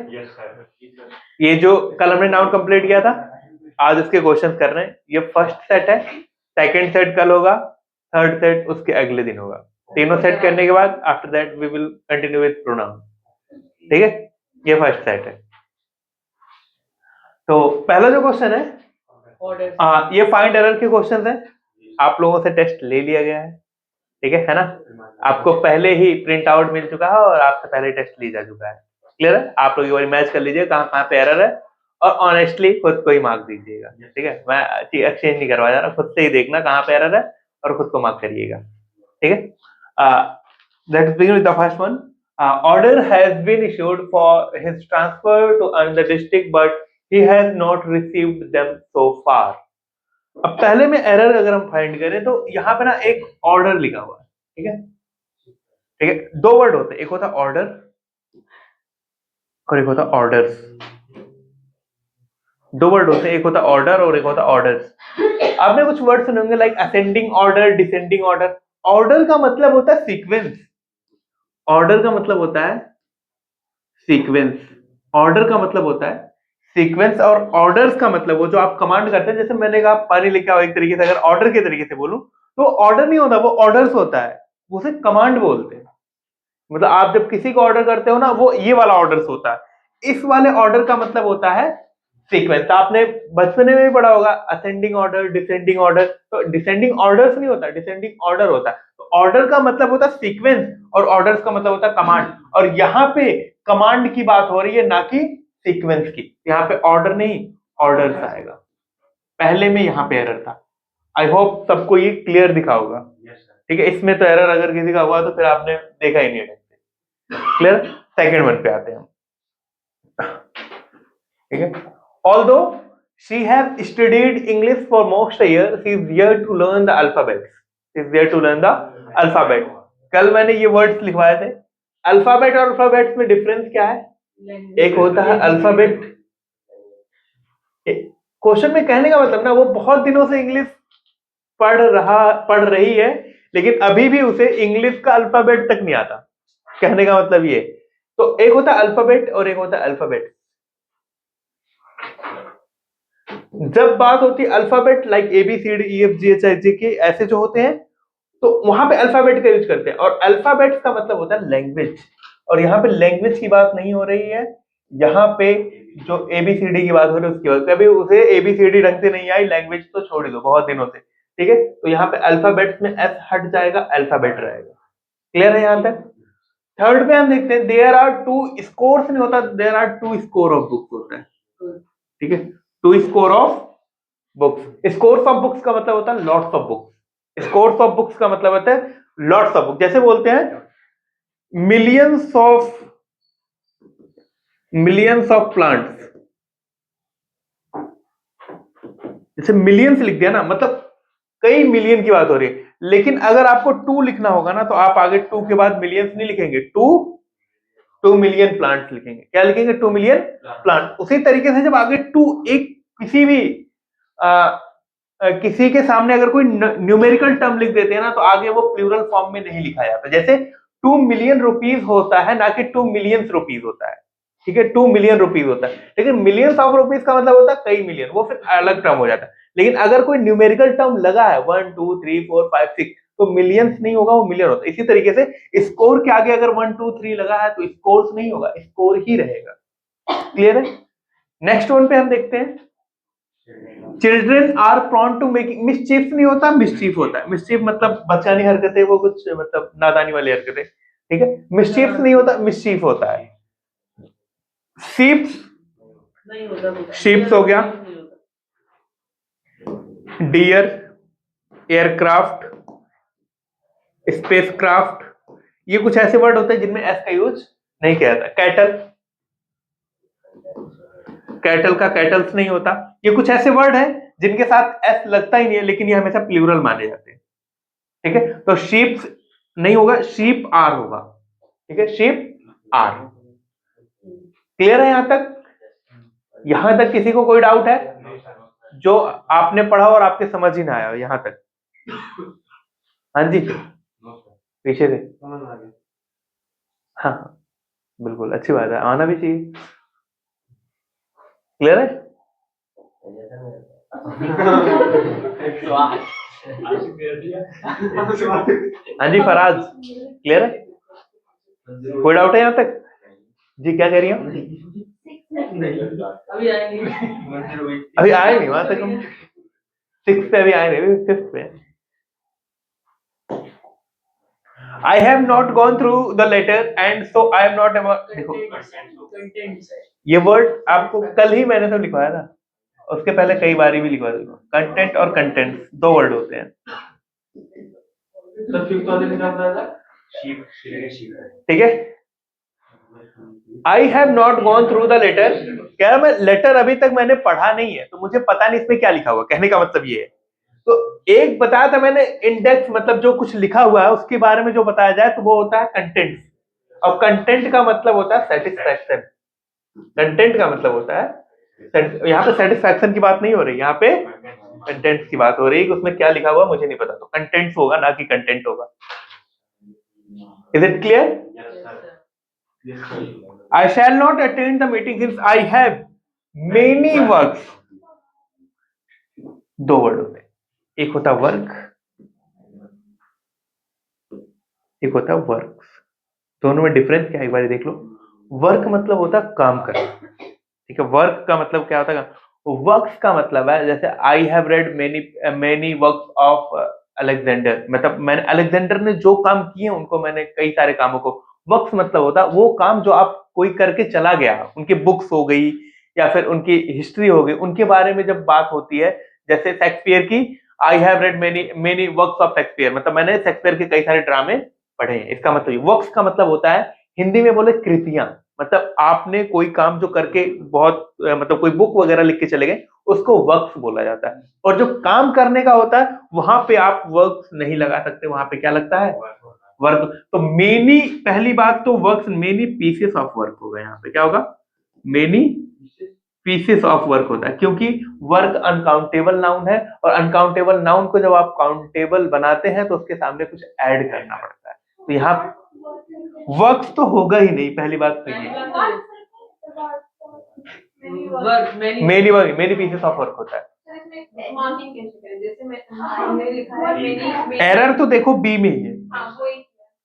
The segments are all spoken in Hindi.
Yes sir. ये जो कल हमने नाउन कंप्लीट किया था, आज उसके क्वेश्चन कर रहे हैं। ये फर्स्ट सेट है, सेकंड सेट कल होगा, थर्ड सेट उसके अगले दिन होगा। तीनों सेट करने के बाद after that we will continue with pronoun. ठीक है, ये फर्स्ट सेट है। तो पहला जो क्वेश्चन है, ये फाइंड एरर के क्वेश्चन है। आप लोगों से टेस्ट ले लिया गया है, ठीक है ना? आपको पहले ही प्रिंट आउट मिल चुका है और आपसे पहले टेस्ट ली जा चुका है। क्लियर है? आप लोग एक बार मैच कर लीजिए कहाँ कहाँ पे एरर है और ऑनेस्टली खुद को ही मार्क दीजिएगा। ठीक है, मैं एक्सचेंज नहीं करवा जा रहा, खुद से ही देखना कहाँ पे एरर है और खुद को मार्क करिएगा। ठीक है, let's begin with the first one. Order has been issued for his transfer to another district but he has not received them so far. अब पहले में एरर अगर हम फाइंड करें तो यहाँ पे ना एक ऑर्डर लिखा हुआ है। ठीक है, ठीक है, दो वर्ड होते हैं, एक होता ऑर्डर और एक होता ऑर्डर्स। दो वर्ड होते हैं, एक होता ऑर्डर और एक होता ऑर्डर्स। आपने कुछ वर्ड सुने होंगे like ascending order, descending order. Order का मतलब होता है सीक्वेंस। ऑर्डर का मतलब होता है सीक्वेंस। ऑर्डर का मतलब होता है सीक्वेंस और ऑर्डर्स का मतलब वो जो आप कमांड करते हैं। जैसे मैंने कहा पानी लेके आओ, एक तरीके से अगर ऑर्डर के तरीके से बोलूं तो ऑर्डर नहीं होता, वो ऑर्डर्स होता है, उसे कमांड बोलते हैं। मतलब आप जब किसी को ऑर्डर करते हो ना, वो ये वाला ऑर्डर्स होता है। इस वाले ऑर्डर का मतलब होता है सीक्वेंस। आपने बचपन में भी पढ़ा होगा असेंडिंग ऑर्डर, डिसेंडिंग ऑर्डर। तो डिसेंडिंग ऑर्डर्स नहीं होता, डिसेंडिंग ऑर्डर होता है। तो ऑर्डर का मतलब होता है सीक्वेंस और ऑर्डर्स का मतलब होता है कमांड। और यहाँ पे कमांड की बात हो रही है, ना कि सीक्वेंस की। यहाँ पे ऑर्डर नहीं, ऑर्डर्स आएगा। पहले में यहाँ पे एरर था। आई होप सबको ये क्लियर दिखा होगा। ठीक है, इसमें तो एरर अगर किसी का हुआ तो फिर आपने देखा ही नहीं है। क्लियर? सेकेंड वन पे आते हैं हम। ठीक है, although she has studied English for most a year, she is here to learn the alphabet. She is here to learn the alphabet. कल मैंने ये वर्ड्स लिखवाए थे। अल्फाबेट और अल्फाबेट्स में डिफरेंस क्या है? एक होता है अल्फाबेट। क्वेश्चन में कहने का मतलब ना, वो बहुत दिनों से इंग्लिश पढ़ रही है, लेकिन अभी भी उसे इंग्लिश का अल्फाबेट तक नहीं आता। कहने का मतलब ये। तो एक होता है अल्फाबेट और एक होता है अल्फाबेट। जब बात होती है अल्फाबेट लाइक ABCD EFGHIJ के ऐसे जो होते हैं, तो वहां पे अल्फाबेट का यूज करते हैं। और अल्फाबेट का मतलब होता है लैंग्वेज। और यहाँ पे लैंग्वेज की बात नहीं हो रही है, यहाँ पे जो ABCD की बात हो रही है उसकी बात। कभी उसे ABCD ढंग से नहीं आई, लैंग्वेज तो छोड़ ही दो बहुत दिनों से। ठीक है, तो यहाँ पे अल्फाबेट में S हट जाएगा, अल्फाबेट रहेगा। क्लियर है यहाँ तक? थर्ड पे हम देखते हैं देयर आर टू स्कोर्स नहीं होता, there are two score of books होता है। ठीक है, two score of books. Scores of books का मतलब होता है lots of books. Scores of books का मतलब होता है लॉट्स ऑफ बुक्स। जैसे बोलते हैं मिलियंस ऑफ प्लांट्स। जैसे मिलियंस लिख दिया ना, मतलब कई मिलियन की बात हो रही है। लेकिन अगर आपको 2 लिखना होगा ना, तो आप आगे 2 के बाद मिलियंस नहीं लिखेंगे, 2 मिलियन प्लांट्स लिखेंगे। क्या लिखेंगे? 2 मिलियन प्लांट। उसी तरीके से जब आगे 2 एक किसी भी किसी के सामने अगर कोई न्यूमेरिकल टर्म लिख देते हैं ना, तो आगे वो प्लूरल फॉर्म में नहीं लिखा जाता। जैसे 2 मिलियन रुपीज होता है, ना कि 2 मिलियंस रुपीज होता है। ठीक है, 2 मिलियन रुपीज होता है, लेकिन मिलियंस ऑफ रुपीज का मतलब होता है कई मिलियन, वो फिर अलग टर्म हो जाता है। लेकिन अगर कोई न्यूमेरिकल टर्म लगा है 1 2 3 4 5 6, तो मिलियंस नहीं होगा, वो मिलियन होता है। इसी तरीके से स्कोर के आगे अगर 1 2 3 लगा है तो स्कोर्स नहीं होगा, स्कोर ही रहेगा। क्लियर है? नेक्स्ट वन पे हम देखते हैं children are prone to making mischief. नहीं होता, मिसचीफ होता है। मिसचीफ मतलब बच्चानी हरकतें, वो कुछ मतलब नादानी वाली हरकतें। ठीक है, मिसचीफ नहीं होता, मिसचीफ होता है। शीप्स नहीं होता, शीप्स हो गया। डियर, एयरक्राफ्ट, स्पेसक्राफ्ट, ये कुछ ऐसे वर्ड होते हैं जिनमें एस का यूज नहीं किया जाता। कैटल, कैटल का कैटल्स नहीं होता। ये कुछ ऐसे वर्ड हैं जिनके साथ एस लगता ही नहीं है, लेकिन ये हमेशा प्लूरल माने जाते हैं। ठीक है, तो शीप्स नहीं होगा, शीप आर होगा। ठीक है, शीप आर। क्लियर है यहां तक? यहां तक किसी को कोई डाउट है? जो आपने पढ़ा और आपके समझ ही ना आया यहां तक? हाँ जी, पीछे से। हाँ बिल्कुल, अच्छी बात है, आना भी चाहिए। क्लियर है? हाँ जी फराज, क्लियर है? कोई डाउट है यहाँ तक? जी क्या कह रही हो? अभी आएंगे। अभी आए नहीं वहां तक हम 6 पे अभी आए नहीं, 5th पे। I have not gone through the letter and so I am not about, देखो ये वर्ड आपको कल ही मैंने तो लिखवाया था, उसके पहले कई बार भी लिखवा दूंगा। कंटेंट और कंटेंट 2 वर्ड होते हैं। ठीक है, I have not gone through the letter, कह रहा मैं लेटर अभी तक मैंने पढ़ा नहीं है तो मुझे पता नहीं इसमें क्या लिखा हुआ। कहने का मतलब ये है, तो एक बताया था मैंने इंडेक्स, मतलब जो कुछ लिखा हुआ है उसके बारे में जो बताया जाए तो वो होता है कंटेंट, और कंटेंट का मतलब होता है सेटिस्फैक्शन। कंटेंट का मतलब होता है, यहाँ पे सेटिस्फैक्शन की बात नहीं हो रही, यहाँ पे कंटेंट की बात हो रही है कि उसमें क्या लिखा हुआ मुझे नहीं पता, तो कंटेंट्स होगा ना कि कंटेंट होगा। Is it clear? I shall not attend the meeting since I have many works. 2 word होते हैं, एक होता वर्क, एक होता वर्क्स। दोनों में डिफरेंस क्या है एक बार देख लो। वर्क मतलब होता है काम करना, ठीक है। वर्क का मतलब क्या होता है? वर्क्स का मतलब है जैसे I have read many works of Alexander, मतलब मैंने अलेक्जेंडर ने जो काम किए उनको मैंने कई सारे कामों को। वर्क्स मतलब होता है वो काम जो आप कोई करके चला गया, उनकी बुक्स हो गई या फिर उनकी हिस्ट्री हो गई, उनके बारे में जब बात होती है। जैसे शेक्सपियर की I have read many works of Shakespeare, मतलब मैंने शेक्सपियर के कई सारे ड्रामे पढ़े हैं, इसका मतलब। वर्क्स का मतलब होता है हिंदी में बोले कृतियां, मतलब आपने कोई काम जो करके बहुत मतलब कोई बुक वगैरह लिख के चले गए उसको वर्क्स बोला जाता है। और जो काम करने का होता है वहां पे आप वर्क्स नहीं लगा सकते, वहां पे क्या लगता है? वर्क। तो मेनी, पहली बात तो works many pieces of work होगा, यहाँ पे क्या होगा? मेनी पीसेस ऑफ वर्क होता है, क्योंकि वर्क अनकाउंटेबल नाउन है, और अनकाउंटेबल नाउन को जब आप काउंटेबल बनाते हैं तो उसके सामने कुछ ऐड करना पड़ता है। तो यहाँ वर्क्स तो होगा ही नहीं, पहली बात तो ये। मेनी पीसेस ऑफ वर्क होता है। एरर तो देखो बी में ही है,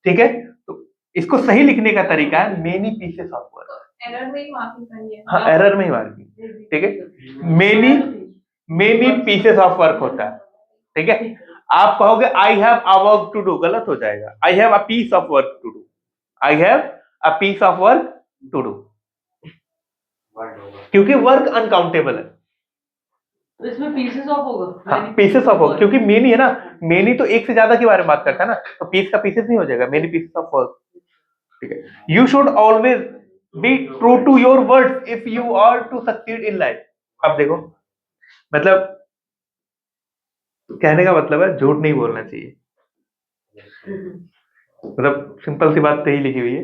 ठीक है। तो इसको सही लिखने का तरीका है many pieces of work. Error में ही मार्किंग करनी है। हाँ, एरर में ही मार्किंग, ठीक है। मेनी पीसेस ऑफ वर्क होता है, ठीक है। आप कहोगे I have a work to do, गलत हो जाएगा। I have a piece of work to do, I have a piece of work to do, क्योंकि वर्क अनकाउंटेबल है। तो इसमें पीसेस ऑफ होगा। हाँ, पीसेस ऑफ वर्क, क्योंकि मेनी है ना, मेनी तो एक से ज्यादा के बारे में बात करता है ना, तो पीस का पीसेस नहीं हो जाएगा, मेनी पीसेस ऑफ वर्क, ठीक है। You should always be true to your words if you are to succeed in life. अब देखो, मतलब कहने का मतलब है झूठ नहीं बोलना चाहिए, मतलब सिंपल सी बात तो ही लिखी हुई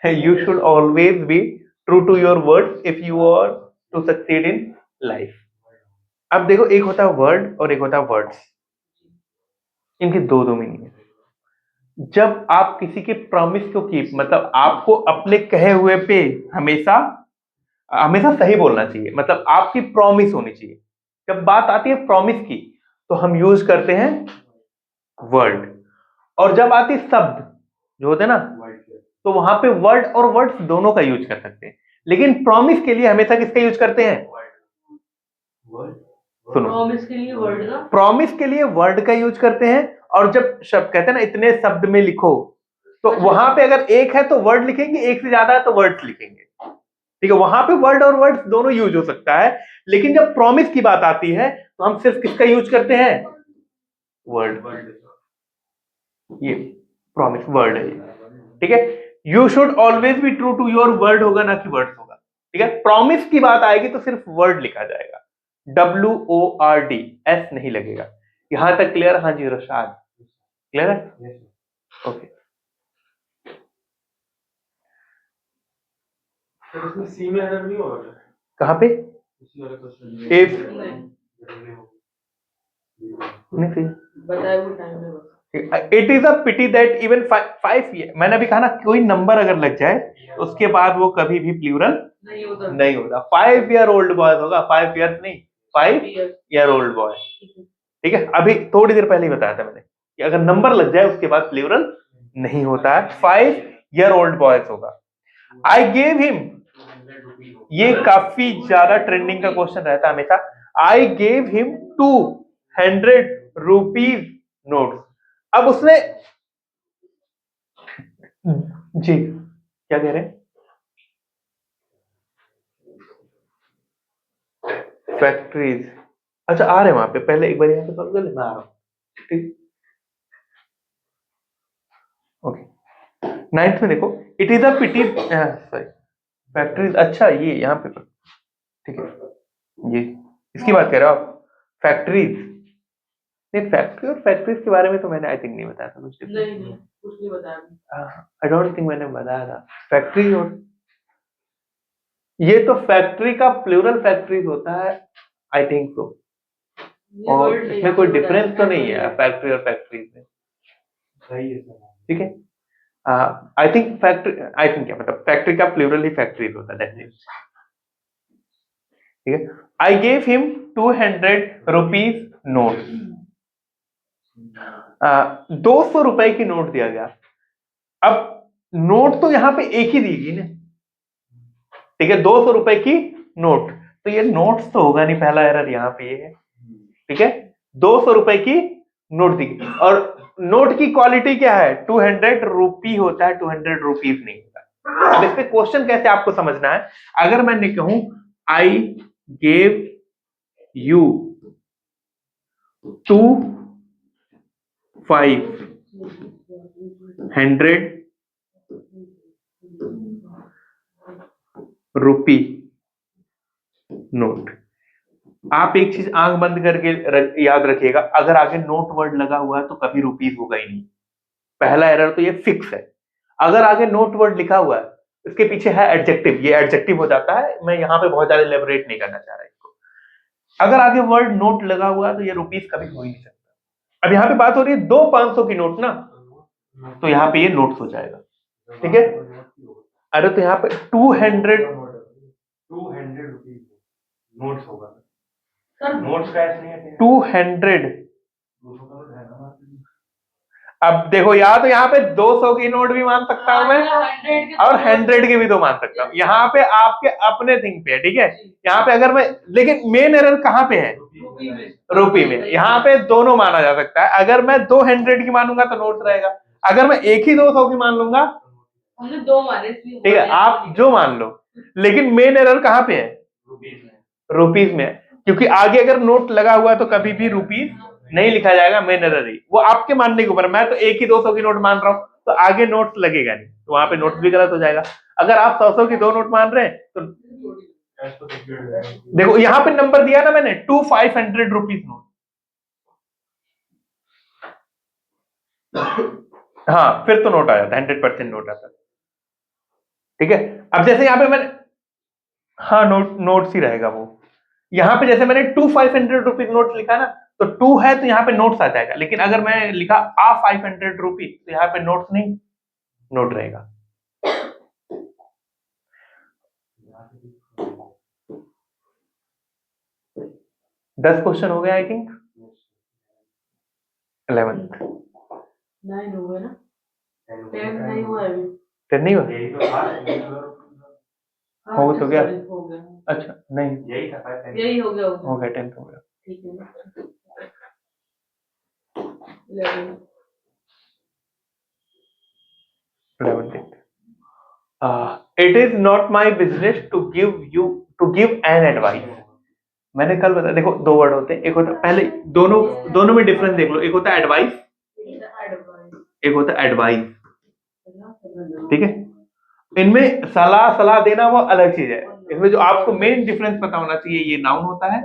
है, you should always be true to your words if you are to succeed in life. अब देखो, एक होता है वर्ड और एक होता है वर्ड्स, इनकी दो मीनिंग है। जब आप किसी के प्रॉमिस को कीप, मतलब आपको अपने कहे हुए पे हमेशा हमेशा सही बोलना चाहिए, मतलब आपकी प्रॉमिस होनी चाहिए। जब बात आती है प्रॉमिस की तो हम यूज करते हैं वर्ड, और जब आती है शब्द जो होते हैं ना, तो वहां पे वर्ड और वर्ड्स दोनों का यूज कर सकते हैं। लेकिन प्रॉमिस के लिए हमेशा किसका यूज करते हैं? सुनो, प्रॉमिस के लिए वर्ड का यूज करते हैं, और जब शब्द कहते हैं ना इतने शब्द में लिखो, तो वहां पे अगर एक है तो वर्ड लिखेंगे, एक से ज्यादा है तो वर्ड्स लिखेंगे, ठीक है। वहां पे वर्ड और वर्ड्स दोनों यूज हो सकता है, लेकिन जब प्रॉमिस की बात आती है तो हम सिर्फ किसका यूज करते हैं? वर्ड। ये प्रॉमिस वर्ड है, ठीक है। You should always be true to your word होगा, ना कि वर्ड्स होगा, ठीक है। प्रॉमिस की बात आएगी तो सिर्फ वर्ड लिखा जाएगा, WORD, S नहीं लगेगा। यहां तक क्लियर? हाँ जी रशाद, क्लियर है? ओके। इसमें सी में एरर नहीं होगा? कहां पे? इफ नहीं सही बताए वो टाइम में it is a pity that even 5 मैंने अभी कहा ना, कोई नंबर अगर लग जाए तो उसके बाद वो कभी भी प्लूरल नहीं होता। 5 ईयर ओल्ड बॉय होगा, 5 ईयर्स नहीं, 5 ईयर ओल्ड बॉय। ठीक है, अभी थोड़ी देर पहले ही बताया था मैंने कि अगर नंबर लग जाए उसके बाद प्लूरल नहीं होता है, 5 ईयर ओल्ड बॉयज होगा। आई गेव हिम, ये काफी ज्यादा ट्रेंडिंग का क्वेश्चन रहता है हमेशा। I gave him 200 rupees note. अब उसने, जी क्या कह रहे हैं? फैक्ट्रीज, अच्छा आ रहे हैं वहां पे, पहले एक बार यहाँ पे सॉल्व कर लेना, आ रहा हूँ। ठीक, ओके। 9th में देखो, it is a pity, sorry factories, अच्छा ये यहाँ पे, ठीक है, ये इसकी बात कर रहे हो आप, फैक्ट्रीज। नहीं, फैक्ट्री और फैक्ट्रीज के बारे में तो मैंने आई थिंक नहीं बताया था कुछ। नहीं कुछ नहीं बताया। आई डोंट थिंक मैंने बताया था फैक्ट्री। और ये तो फैक्ट्री का प्लूरल फैक्ट्रीज होता है, आई थिंक सो। और इसमें कोई डिफरेंस तो नहीं है फैक्ट्री और फैक्ट्रीज में, सही है सर। ठीक है। I think factory, I think क्या मतलब फैक्ट्री का प्लूरल ही फैक्ट्रीज होता है, दैट्स इट। ठीक है, I gave him 200 rupees note. 200 रुपए की नोट दिया गया। अब नोट तो यहां पे एक ही दी गई ना, ठीक है, 200 रुपए की नोट, तो ये नोट्स तो होगा नहीं, पहला एरर यहाँ पे ये है। ठीक है, 200 रुपए की नोट दी गई, और नोट की क्वालिटी क्या है? 200 रुपी होता है, 200 रुपीज नहीं होता। अब इस पे क्वेश्चन कैसे आपको समझना है, अगर मैंने कहूं I gave you 2500 rupee note. आप एक चीज आंख बंद करके याद रखिएगा, अगर आगे नोट वर्ड लगा हुआ है तो कभी रुपीज होगा ही नहीं। पहला एरर तो ये फिक्स है। अगर आगे नोट वर्ड लिखा हुआ है, इसके पीछे है एडजेक्टिव, ये एडजेक्टिव हो जाता है। मैं यहां पे बहुत ज्यादा इलेबोरेट नहीं करना चाह रहा इसको। अगर आगे वर्ड नोट लगा हुआ है तो ये रुपीज कभी हो ही नहीं सकता। अब यहाँ पे बात हो रही है 2 500 की नोट ना, तो यहाँ पे ये नोट्स हो जाएगा। ठीक है, अरे तो यहाँ पे 200 रुपीज नोट्स होगा सर, नोट्स कैश नहीं है। 200, अब देखो या तो यहाँ पे 200 की नोट भी मान सकता हूं मैं, और 100 की भी तो मान सकता हूँ। यहाँ पे आपके अपने थिंग पे है, ठीक है। यहाँ पे अगर मैं, लेकिन मेन एरर कहाँ पे है? रुपी में। यहाँ पे दोनों माना जा सकता है। अगर मैं 200 की मानूंगा तो नोट रहेगा, अगर मैं एक ही 200 की मान लूंगा, हमने 2 माने, ठीक है, आप जो मान लो, लेकिन मेन एरर कहाँ पे है? रुपीज में। क्योंकि आगे अगर नोट लगा हुआ है तो कभी भी रुपीज नहीं लिखा जाएगा, मेन एरर ही। वो आपके मानने के ऊपर, मैं तो एक ही 200 की नोट मान रहा हूं तो आगे नोट लगेगा नहीं, तो वहां पे नोट भी गलत हो जाएगा। अगर आप 100 की 2 नोट मान रहे हैं तो देखो यहां पे नंबर दिया ना मैंने, 2500 रुपीज नोट। हाँ, फिर तो नोट आ जाता है, 100% नोट आता है। ठीक है, अब जैसे यहाँ पे मैंने, हाँ नोट्स ही रहेगा वो। यहाँ पे जैसे मैंने 2500 रुपीज नोट लिखा ना, तो 2 है तो यहाँ पे नोट्स आ जाएगा। लेकिन अगर मैं लिखा 500 रुपीज तो यहाँ पे नोट्स नहीं, नोट रहेगा। दस क्वेश्चन हो गया आई थिंक। 11th 9 हो गए ना, 10 नहीं हुआ अभी। 10 नहीं हुआ, हो तो गया। हो गया, अच्छा नहीं, यही था, यही हो गया, हो गया 10th हो गया। ठीक है ना। 11 it is not my business to give an advice. मैंने कल बताया, देखो 2 वर्ड होते हैं, एक होता है, पहले दोनों में डिफरेंस देख लो, एक होता है एडवाइस, एक होता है एडवाइस। ठीक है, इनमें सलाह देना वो अलग चीज है। इसमें जो आपको मेन डिफरेंस पता होना चाहिए, ये नाउन होता है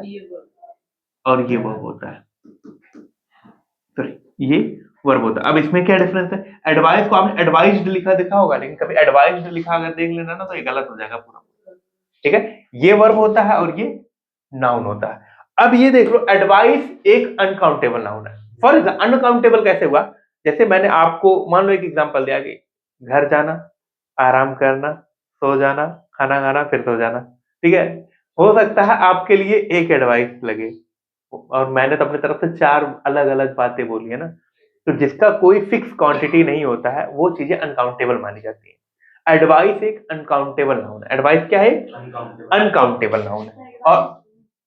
और ये वर्ब होता है, सॉरी ये वर्ब होता है। अब इसमें क्या डिफरेंस है? एडवाइस को आपने एडवाइज्ड लिखा देखा होगा, लेकिन कभी एडवाइज्ड लिखा अगर देख लेना ना तो ये गलत हो जाएगा पूरा। ठीक है, ये वर्ब होता है और ये नाउन होता है। अब ये देख लो, एडवाइस एक अनकाउंटेबल नाउन है। फॉर एग्जाम्पल, अनकाउंटेबल कैसे हुआ? जैसे मैंने आपको मान लो एक एग्जांपल दिया कि घर जाना, आराम करना, सो जाना, खाना खाना, फिर सो जाना, ठीक है। हो सकता है आपके लिए एक एडवाइस लगे, और मैंने तो अपनी तरफ से 4 अलग अलग बातें बोली है ना। तो जिसका कोई फिक्स क्वांटिटी नहीं होता है वो चीजें अनकाउंटेबल मानी जाती है। एडवाइस एक अनकाउंटेबल नाउन है। एडवाइस क्या है? अनकाउंटेबल नाउन है। और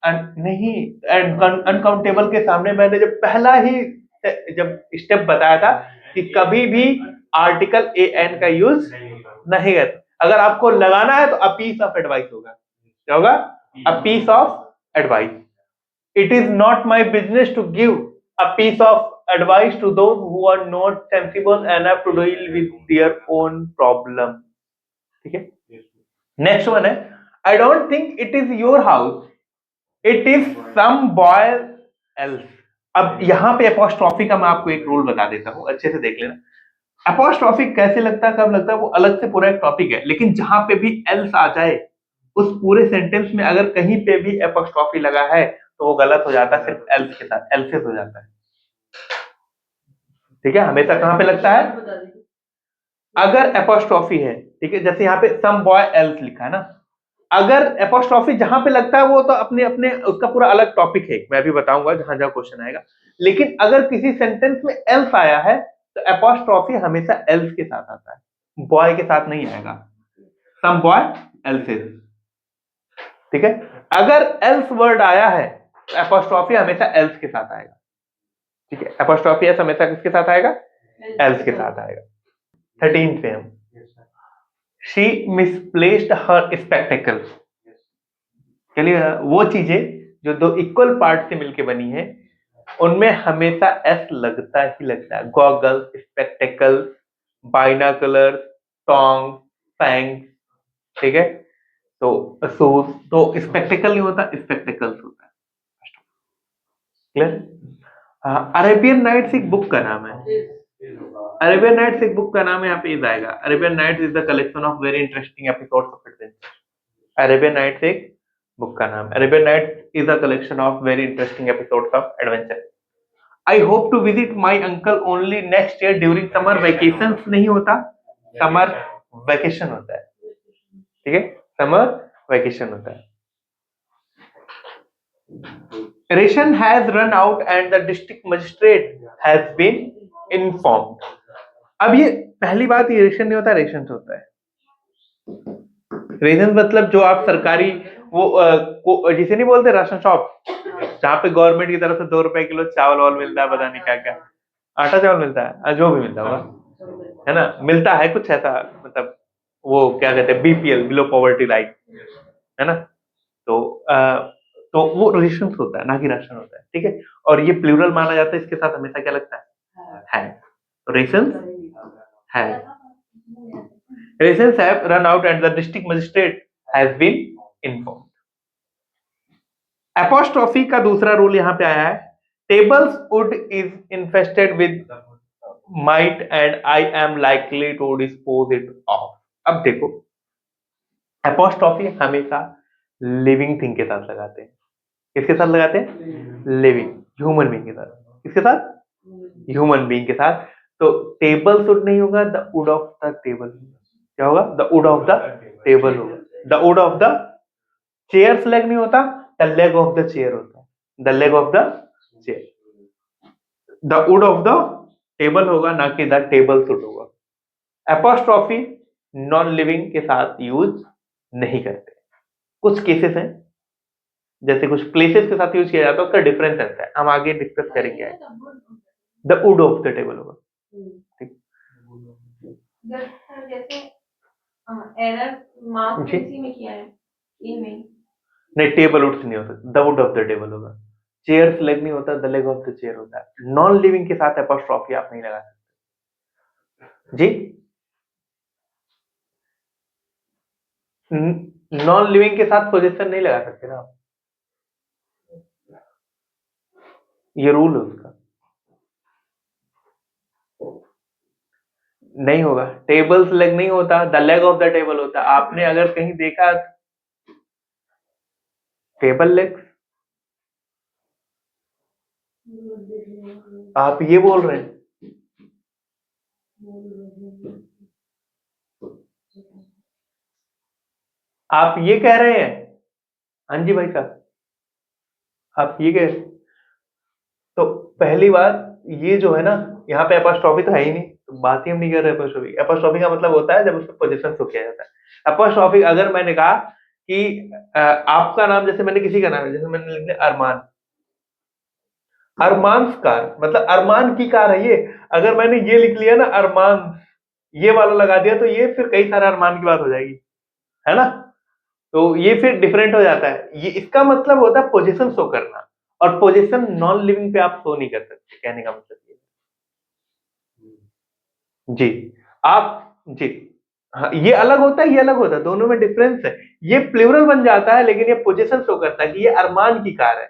नहीं, अनकाउंटेबल के सामने मैंने जब पहला ही जब स्टेप बताया था कि कभी भी आर्टिकल ए एन का यूज नहीं करते। अगर आपको लगाना है तो अ पीस ऑफ एडवाइस होगा। क्या होगा? A piece of advice. It is not my business to give a piece of advice to those who are not sensible enough to deal with their own problem. ठीक है। नेक्स्ट वन है, I don't think it is your house, it is some boy else. अब यहां पे अपोस्ट्रोफी का मैं आपको एक रूल बता देता हूं, अच्छे से देख लेना। अपोस्ट्रोफी कैसे लगता है, कब लगता है, वो अलग से पूरा एक टॉपिक है, लेकिन जहां पे भी एल्स आ जाए उस पूरे सेंटेंस में अगर कहीं पे भी अपोस्ट्रोफी लगा है तो वो गलत हो जाता है, सिर्फ एल्स के साथ, एल्सिस हो जाता है। ठीक है, हमेशा कहां पे लगता है? अगर एपोस्ट्रोफी है, ठीक है, जैसे यहाँ पे सम बॉय एल्स लिखा है ना, अगर एपोस्ट्रोफी जहां पे लगता है वो तो अपने अपने उसका पूरा अलग टॉपिक है, मैं अभी बताऊंगा जहां जहां क्वेश्चन आएगा। लेकिन अगर किसी सेंटेंस में एल्स आया है तो एपोस्ट्रोफी हमेशा एल्स के साथ आता है, बॉय के साथ नहीं आएगा। सम बॉय एल्सेस, ठीक है। अगर एल्स वर्ड आया है तो एपोस्ट्रोफी हमेशा एल्स के साथ आएगा, ठीक है। एपोस्ट्रोफी एस हमेशा किसके साथ आएगा? एल्स के साथ आएगा। 13 पे हम, शी मिसप्लेस्ड हर स्पेक्टेकल्स। चलिए, वो चीजें जो दो इक्वल पार्ट से मिलके बनी है उनमें हमेशा एस लगता ही लगता है। Goggle, spectacles, binocular, Tong, Fang, ठीक है। तो शूज, तो स्पेक्टेकल नहीं होता, स्पेक्टेकल्स होता है। क्लियर? अरेबियन नाइट्स एक बुक का नाम है। अरेबियन नाइट्स एक बुक का नाम है, यहाँ पे इज आएगा। Arabian Nights is the collection of very interesting episodes of adventure. Arabian Nights एक बुक का नाम है। Arabian Nights is a collection of very interesting episodes of adventure. I hope to visit my uncle only next year during summer vacation. नहीं होता, समर वेकेशन होता है, ठीक है, समर वेकेशन होता है। Ration has run out and the district magistrate has been informed. अब ये पहली बात, ये रेशन नहीं होता, रेशन होता है। रेशन मतलब जो आप सरकारी वो जिसे नहीं बोलते राशन शॉप, जहाँ पे गवर्नमेंट की तरफ से 2 रुपए किलो चावल वावल मिलता है, पता नहीं क्या क्या, आटा चावल मिलता है, जो भी मिलता होगा, है ना, मिलता है कुछ ऐसा, मतलब वो क्या कहते हैं, बीपीएल, बिलो पॉवर्टी लाइन, है ना। तो तो वो रेशन होता है, ना कि राशन होता है, ठीक है। और ये प्लूरल माना जाता है, इसके साथ हमेशा क्या लगता है, रेशन है। Rations have run out and the district magistrate has been informed. Apostrophe का दूसरा रूल यहाँ पे आया है, tables wood is infested with mite and I am likely to dispose it of. अब देखो, apostrophe हमेशा लिविंग थिंग के साथ लगाते हैं। किसके साथ लगाते हैं? लिविंग, ह्यूमन बीइंग के साथ। किसके साथ? ह्यूमन बीइंग के साथ। तो टेबल वुड नहीं होगा, the wood of the table. क्या होगा? The wood of the table होगा। The wood of the chair leg नहीं होता, the leg of the chair होता है, the leg of the chair. The wood of the table होगा, ना कि द टेबल शुड होगा। एपोस्ट्रोफी नॉन लिविंग के साथ यूज नहीं करते। कुछ केसेस हैं, जैसे कुछ प्लेसेस के साथ यूज किया जाता है, उसका डिफरेंस रहता है, हम आगे डिस्कस करेंगे। The wood of the table होगा, ठीक। जैसे एरर मार्क इसी में किया है, इनमें नहीं, टेबल वुड नहीं होता, the wood of the table होगा। चेयर्स लेग नहीं होता, the leg of the chair होता है। नॉन लिविंग के साथ एपोस्ट्रोफी आप नहीं लगा सकते जी। नॉन लिविंग के साथ पोजीशन नहीं लगा सकते ना आप, ये रूल है उसका, नहीं होगा। टेबल्स लेग नहीं होता, the leg of the table होता। आपने अगर कहीं देखा टेबल लेग, आप ये बोल रहे हैं आप ये कह रहे हैं? हाँ जी भाई साहब, आप ये कह, तो पहली बात ये जो है ना, यहाँ पे एपोस्ट्रोफी तो है ही नहीं, तो बात ही हम नहीं कर रहे एपोस्ट्रोफी। एपोस्ट्रोफी का मतलब होता है जब उसको पोजीशन शो किया जाता है। एपोस्ट्रोफी अगर मैंने कहा कि आपका नाम, जैसे मैंने किसी का नाम है, जैसे मैंने लिख दिया अरमान, अरमान्स कार, मतलब अरमान की कार है ये। अगर मैंने ये लिख लिया ना अरमान, ये वाला लगा दिया, तो ये फिर कई सारे अरमान की बात हो जाएगी, है ना। तो ये फिर डिफरेंट हो जाता है। ये इसका मतलब होता है पोजीशन शो करना, और पोजीशन नॉन लिविंग पे आप शो नहीं कर सकते, कहने का मतलब ये। जी, आप जी, हाँ, ये अलग होता है, ये अलग होता है, दोनों में डिफरेंस है। ये प्लूरल बन जाता है, लेकिन ये पोजीशन शो करता है कि ये अरमान की कार है,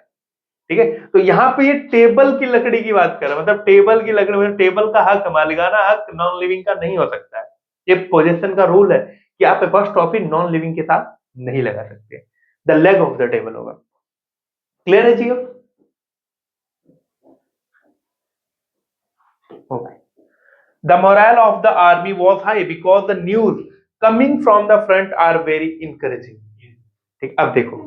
ठीक है। तो यहाँ पे ये टेबल की लकड़ी की बात कर रहा है, मतलब टेबल की लकड़ी, मतलब टेबल का हक, मालिकाना हक नॉन लिविंग का नहीं हो सकता है। ये पोजीशन का रूल है कि आप एपोस्ट्रोफी नॉन लिविंग के साथ नहीं लगा सकते। The leg of the table होगा। क्लियर है जियो? Okay. The morale of the army was high because the news coming from the front are very encouraging. ठीक, अब देखो,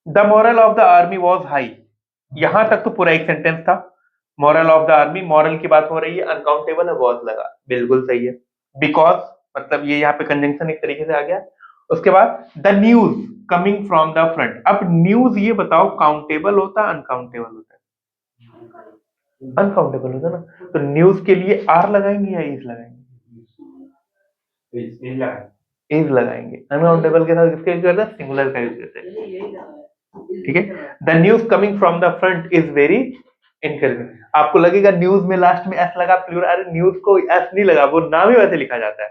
the morale of the army was high, यहां तक तो पूरा एक सेंटेंस था। moral of the army, moral की बात हो रही है, अनकाउंटेबल है, was लगा, बिल्कुल सही है। because मतलब ये यहाँ पे कंजंक्शन एक तरीके से आ गया। उसके बाद the news coming from the front, अब न्यूज ये बताओ काउंटेबल होता है अनकाउंटेबल होता है? अनकाउंटेबल होता है ना। तो न्यूज के लिए आर लगाएंगे या इज लगाएंगे? इज लगाएंगे। अनकाउंटेबल के साथ किसका यूज करते हैं? सिंगुलर का यूज करते हैं, ठीक है। The news coming from the front is very encouraging. आपको लगेगा न्यूज में लास्ट में एस लगा, प्लूरल, अरे न्यूज को एस नहीं लगा, वो नाम ही वैसे लिखा जाता है,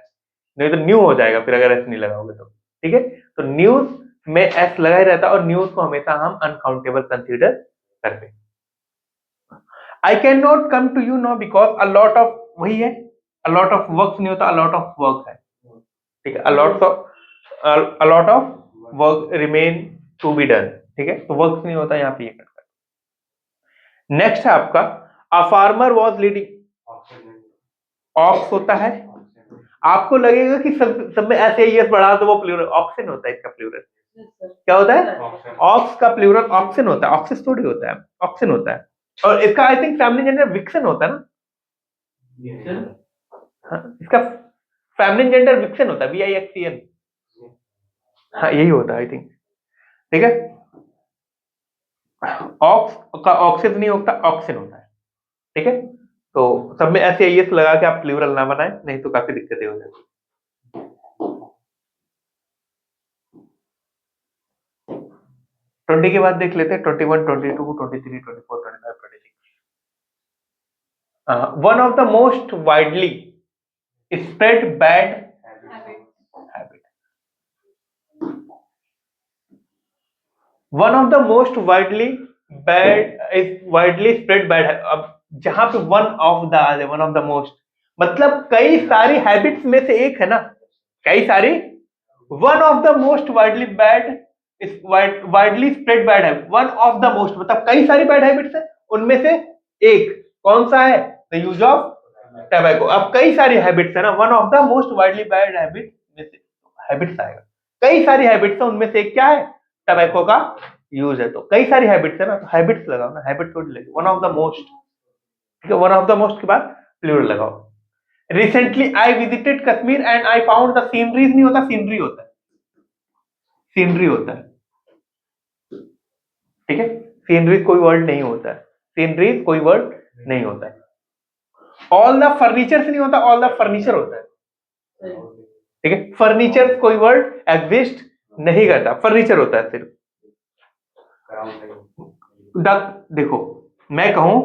नहीं तो न्यू हो जाएगा फिर अगर एस नहीं लगाओगे तो, ठीक है। तो न्यूज में एस लगा ही रहता है, और न्यूज को हमेशा हम अनकाउंटेबल कंसीडर करते हैं। I cannot come to you now because a lot of, वही है, a lot of work नहीं होता, a lot of work है, ठीक है। a lot of work remain to be done, ठीक है। तो वर्क नहीं होता, यहाँ पे ये करता है। नेक्स्ट है आपका a farmer was leading, ox होता है। आपको लगेगा कि सब में ऐसे ही बढ़ा तो वो प्लूरल, ऑक्सिन होता है इसका प्लूरल। क्या होता है? ऑक्स का प्लूरल ऑक्सिन होता है, ऑक्सिस थोड़ी होता है, ऑक्सिन होता है। और इसका I think family gender vixen होता है ना। हाँ, इसका फैमिली जेंडर विक्सन होता है, VIXCN। हाँ, यही होता है आई थिंक, ठीक है। ऑक्स का ऑक्सिस नहीं होता, ऑक्सिन होता है, ठीक है। तो सब में ऐसे IS लगा के आप प्लूरल ना बनाए, नहीं तो काफी दिक्कतें हो जाती। 20 के बाद देख लेते हैं 21, 22, 23, 24, 25, 26। One of the most widely spread bad habit. One of the most widely spread bad habit. अब जहां पे one of the most मतलब कई सारी हैबिट्स में से एक है ना, कई सारी। one of the most widely spread bad habit, one of the most मतलब कई सारी बैड हैबिट्स है, उनमें से एक कौन सा है? The use of tobacco. अब कई सारी हैबिट्स है ना, one of the most widely bad habit में से हैबिट्स आएगा, कई सारी हैबिट्स है, उनमें से एक क्या है? टैबैको का यूज है। तो कई सारी हैबिट्स है ना, तो हैबिट्स लगाओ ना, हैबिट थोड़ी लगे, वन ऑफ द मोस्ट, ठीक है। वन ऑफ द मोस्ट के बाद प्लूरल लगाओ। Recently I visited Kashmir and I found the sceneries, नहीं होता, सीनरी होता है, सीनरी होता है, ठीक है। सीनरीज कोई वर्ड नहीं होता है, सीनरीज कोई वर्ड नहीं होता है। ऑल द फर्नीचर नहीं होता, ऑल द फर्नीचर होता है, ठीक है। फर्नीचर कोई वर्ड एग्जिस्ट नहीं करता, फर्नीचर होता है सिर्फ। देखो मैं कहूं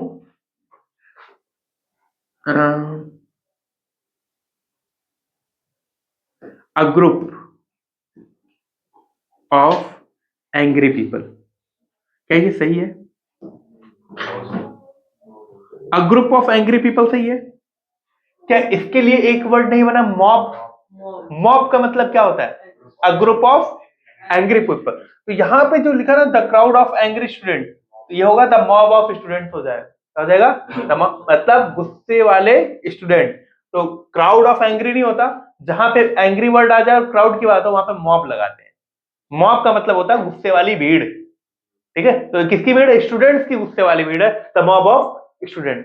a group of angry people, क्या ये सही है? A group of angry people सही है क्या? इसके लिए एक वर्ड नहीं बना, मॉब। मॉब का मतलब क्या होता है? A group of angry people. तो यहां पे जो लिखा ना the crowd of angry student, तो ये होगा द मॉब ऑफ स्टूडेंट्स हो जाएगा, मतलब गुस्से वाले स्टूडेंट। तो क्राउड ऑफ एंग्री नहीं होता, जहां पे एंग्री वर्ड आ जाए और क्राउड की बात हो वहां पे मॉब लगाते हैं। मॉब का मतलब होता है गुस्से वाली भीड़, ठीक है। तो किसकी भीड़? स्टूडेंट्स की गुस्से वाली भीड़ है, the mob of student.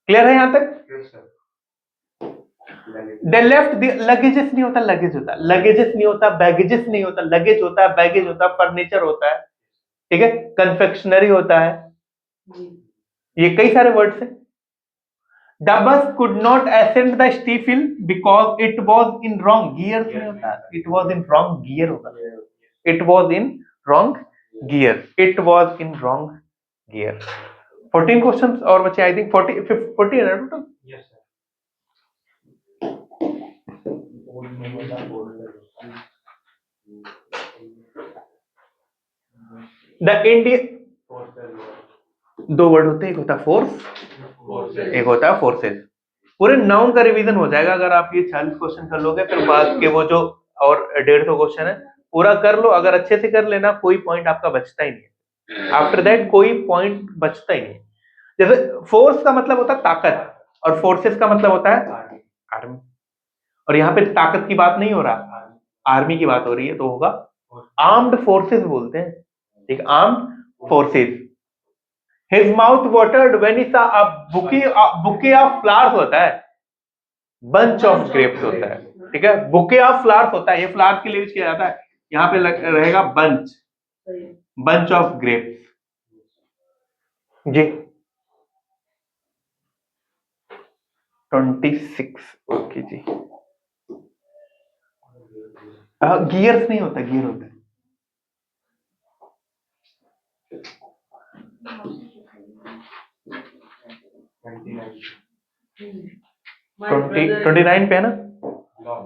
Clear है यहां तक? Yes, sir. They left luggages नहीं होता, लगेज होता है, लगेजेस नहीं होता, बैगेजेस नहीं होता, लगेज होता है, बैगेज होता है, फर्नीचर होता है, ठीक है, कन्फेक्शनरी होता है, ये कई सारे वर्ड्स हैं। The bus could not ascend the steep hill because it was in wrong gear नहीं होता, it was in wrong gear होगा, it was in wrong gear, it was in wrong gear. 14 questions और बचे, आई थिंक 40 40 है टोटल। Yes, sir. द इंडियन, दो वर्ड होते हैं, एक होता है फोर्स, एक होता है फोर्सेस। पूरे नाउन का रिवीजन हो जाएगा अगर आप ये 40 क्वेश्चन कर लोगे, फिर बाद के वो जो और 150 क्वेश्चन है पूरा कर लो। अगर अच्छे से कर लेना कोई पॉइंट आपका बचता ही नहीं है, आफ्टर दैट कोई पॉइंट बचता ही नहीं है। जैसे फोर्स का मतलब होता है ताकत और फोर्सेस का मतलब होता है आर्मी, और यहाँ पे ताकत की बात नहीं हो रहा, आर्मी की बात हो रही है, तो होगा आर्म्ड फोर्सेस बोलते हैं, ठीक, armed forces. His mouth watered when he saw a bouquet of flowers होता है, bunch of grapes होता है, ठीक है, bouquet of flowers होता है, ये flowers के लिए यूज किया जाता है, यहाँ पे रहेगा bunch of grapes जी। 26 ओके जी। गियर्स नहीं होता, गियर होता है। My 29 पे है ना,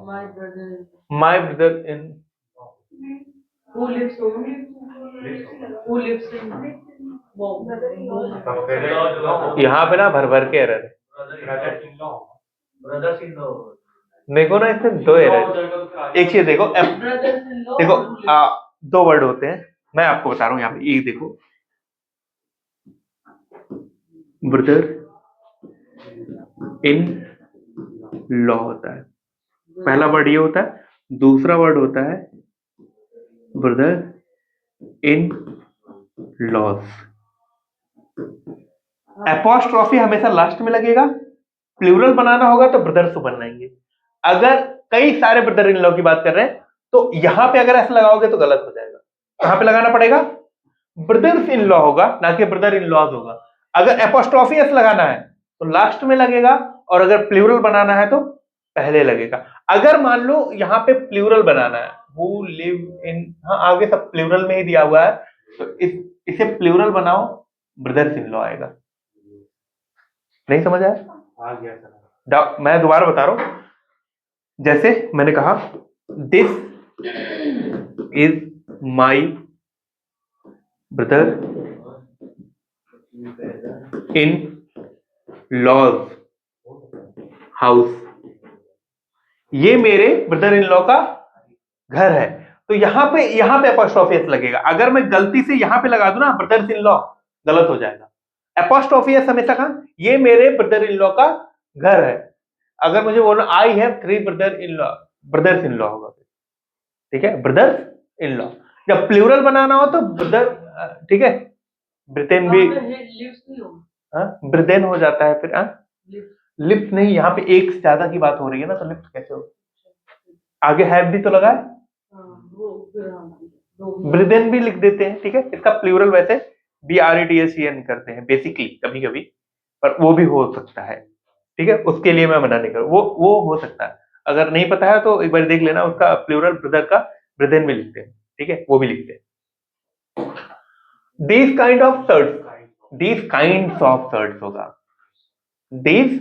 my brother my brother in, who lives in यहाँ पे ना भर भर के एरर है, देखो ना इसमें दो एरर। एक चीज देखो, देखो दो वर्ड होते हैं, मैं आपको बता रहा हूँ यहाँ पे, ये देखो ब्रदर इन लॉ होता है, पहला वर्ड ये होता है, दूसरा वर्ड होता है ब्रदर इन लॉज। एपोस्ट्रॉफी हमेशा लास्ट में लगेगा, प्लूरल बनाना होगा तो ब्रदर्स बनाएंगे। अगर कई सारे ब्रदर इन लॉ की बात कर रहे हैं तो यहां पे अगर ऐसा लगाओगे तो गलत हो जाएगा, कहां पे लगाना पड़ेगा? ब्रदर्स इन लॉ होगा, ना कि ब्रदर इन लॉज होगा। अगर एपोस्ट्रॉफी एस लगाना है तो लास्ट में लगेगा, और अगर प्लूरल बनाना है तो पहले लगेगा। अगर मान लो यहाँ पे प्लूरल बनाना है, हु लिव इन, हाँ आगे सब प्लूरल में ही दिया हुआ है, तो इसे प्लूरल बनाओ, ब्रदर्स इन लॉ आएगा। नहीं समझ आया? आ गया सर। मैं दोबारा बता रहा हूं, जैसे मैंने कहा this is my brother in law's house, ये मेरे ब्रदर इन लॉ का घर है। तो यहां पे एपोस्ट्रोफी एस लगेगा। अगर मैं गलती से यहां पे लगा दूं ना ब्रदर्स इन लॉ, गलत हो जाएगा। एपोस्ट्रोफी एस हमेशा कहा ये मेरे ब्रदर इन लॉ का घर है। अगर मुझे बोलना I have 3 brother in law, brothers in law होगा, ठीक है, ब्रदर्स इन लॉ। जब प्लूरल बनाना हो तो ब्रदर, ठीक है, ब्रिटेन भी ब्रिटेन हो जाता है फिर, लिफ्ट नहीं, यहाँ पे एक से ज्यादा की बात हो रही है ना, तो लिफ्ट कैसे हो? आगे हैव भी तो लगा है, ब्रिटेन भी लिख देते हैं, ठीक है। इसका प्लूरल वैसे BRETSEN करते हैं बेसिकली कभी कभी, पर वो भी हो सकता है, ठीक है, उसके लिए मैं मना नहीं करूँ, वो हो सकता है। अगर नहीं पता है तो एक बार देख लेना, उसका प्लूरल ब्रदर का ब्रिटेन में लिखते हैं, ठीक है, वो भी लिखते हैं। These kind of shirts, these kinds of shirts होगा, these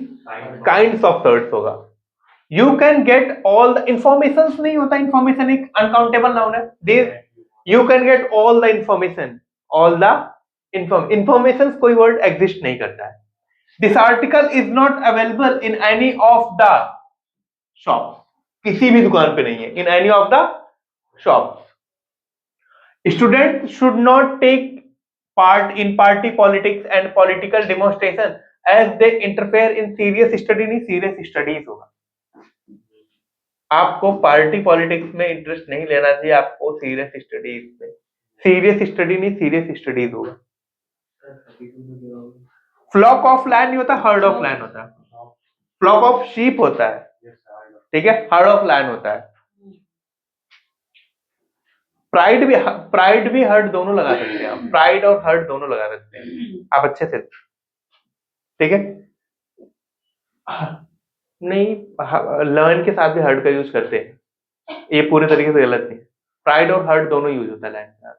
kinds of shirts होगा। You can get all the informations नहीं होता, information एक uncountable noun है। These you can get all the information, all the information कोई word exist नहीं करता है। This article is not available in any of the shops, किसी भी दुकान पे नहीं है, in any of the shops। Students should not take part in party politics and political demonstration as they interfere in serious study, नहीं सीरियस स्टडीज होगा। आपको पार्टी पॉलिटिक्स में इंटरेस्ट नहीं लेना चाहिए, आपको सीरियस स्टडीज में, सीरियस स्टडी नहीं सीरियस स्टडीज होगा। फ्लॉक ऑफ लैंड नहीं होता, हर्ड ऑफ लैंड होता है। फ्लॉक ऑफ शीप होता है, ठीक है, हर्ड ऑफ लैंड होता है। प्राइड भी हर्ड दोनों लगा सकते हैं आप, प्राइड और हर्ड दोनों लगा सकते हैं आप अच्छे से, ठीक है। नहीं, लर्न के साथ भी हर्ड का यूज करते हैं, ये पूरे तरीके से गलत नहीं। प्राइड और हर्ड दोनों यूज होता है लैंड के साथ,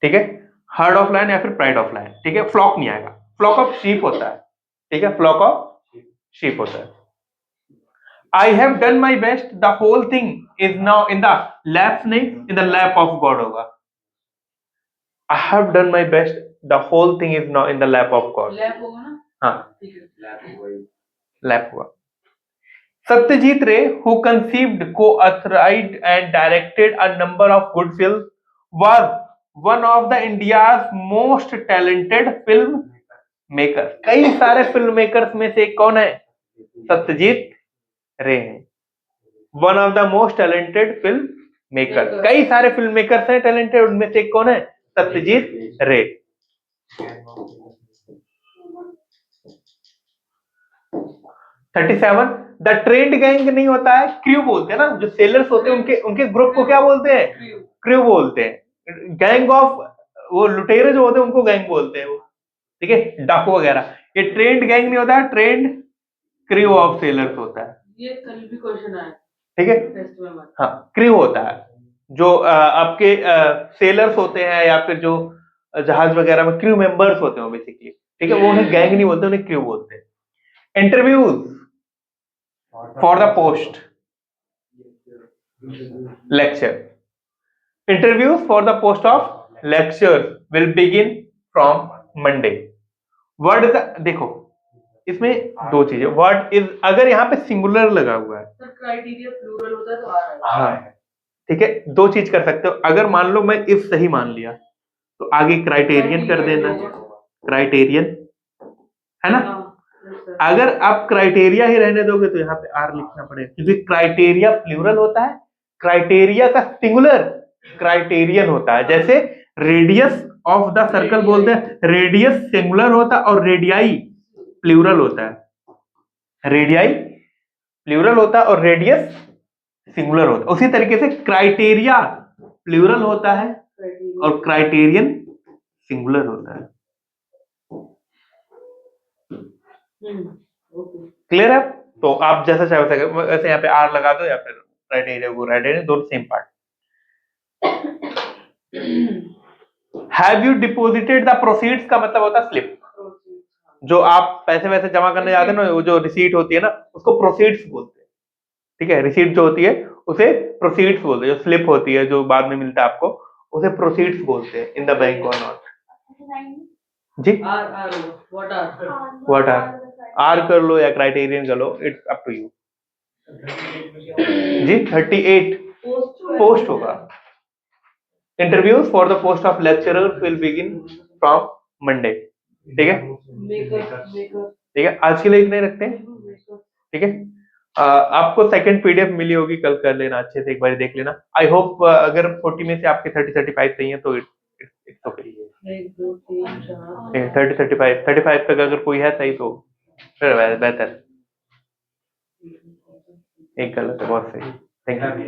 ठीक है। हर्ड ऑफ लैंड या फिर प्राइड ऑफ लैंड, ठीक है। फ्लॉक नहीं आएगा, फ्लॉक ऑफ शीप होता है, ठीक है, फ्लॉक ऑफ शीप होता है। I have done my best, the whole thing is now in the laps, नहीं in the lap of God होगा। I have done my best, the whole thing is now in the lap of God। Lap होगा ना? हाँ, लैप हुआ। सत्यजीत रे, who conceived, co-authored and directed a number of good films, was one of the India's most talented film maker। कई सारे फिल्म मेकर्स में से कौन है? सत्यजीत रे हैं, one of the most talented film maker. कई सारे फिल्म मेकर्स हैं टैलेंटेड, उनमें से कौन है? सत्यजीत रे। (37) द ट्रेंड गैंग नहीं होता है, क्रू बोलते हैं ना, जो सेलर्स होते हैं उनके उनके ग्रुप को क्या बोलते हैं? क्रू बोलते हैं। गैंग ऑफ वो लुटेरे जो होते हैं उनको गैंग बोलते हैं वो, ठीक है, डाकू वगैरह। ये ट्रेंड गैंग नहीं होता है, ट्रेंड क्रू ऑफ सेलर्स होता है। ये कल भी क्वेश्चन आया, ठीक है, हाँ, क्रू होता है जो आपके सेलर्स होते हैं या फिर जो जहाज वगैरह में क्रू मेंबर्स होते हैं बेसिकली, ठीक है, वो उन्हें गैंग नहीं बोलते, उन्हें क्रू बोलते हैं। Interviews for the post lecture, interviews for the post of lecture will begin from Monday. Word देखो, इसमें दो चीजें, व्हाट इज, अगर यहाँ पे सिंगुलर लगा हुआ है, क्राइटेरिया प्लूरल होता है तो आ रहा है। हाँ, ठीक है, दो चीज कर सकते हो। अगर मान लो मैं इफ सही मान लिया तो आगे क्राइटेरियन कर देना, क्राइटेरियन है ना। अगर आप क्राइटेरिया ही रहने दोगे तो यहाँ पे आर लिखना पड़ेगा, क्योंकि क्राइटेरिया प्लूरल होता है, क्राइटेरिया का सिंगुलर क्राइटेरियन होता है। जैसे रेडियस ऑफ द सर्कल बोलते हैं, रेडियस सिंगुलर होता है और रेडियाई प्लूरल होता है। रेडियाई प्लूरल होता है और रेडियस सिंगुलर होता है। उसी तरीके से क्राइटेरिया प्लूरल होता है और क्राइटेरियन सिंगुलर होता है। क्लियर है? तो आप जैसा चाहे वैसे यहाँ पे आर लगा दो या फिर क्राइटेरिया को क्राइटेरियन, दोनों same part. Have you deposited the proceeds का मतलब होता है स्लिप। जो आप पैसे वैसे जमा करने जाते हैं ना, वो जो रिसीट होती है ना, उसको प्रोसीड्स बोलते हैं, ठीक है। रिसीट जो होती है उसे प्रोसीड्स बोलते हैं, जो स्लिप होती है जो बाद में मिलता है आपको, उसे प्रोसीड्स बोलते हैं इन द बैंक और नॉट। जी, व्हाट आर कर लो या क्राइटेरियन कर लो, इट्स अप टू यू। जी, 38 पोस्ट होगा। Interviews for the post of lecturer will begin from Monday, ठीक है, ठीक है। आज के लिए इतने रखते हैं, ठीक है। आपको सेकंड पीडीएफ मिली होगी, कल कर लेना अच्छे से, एक बार देख लेना। आई होप अगर 40 में से आपके 30-35 सही है तो इट्स ओके। 30-35 तक अगर कोई है सही तो फिर बेहतर, एक गलत है बहुत सही। Thank you.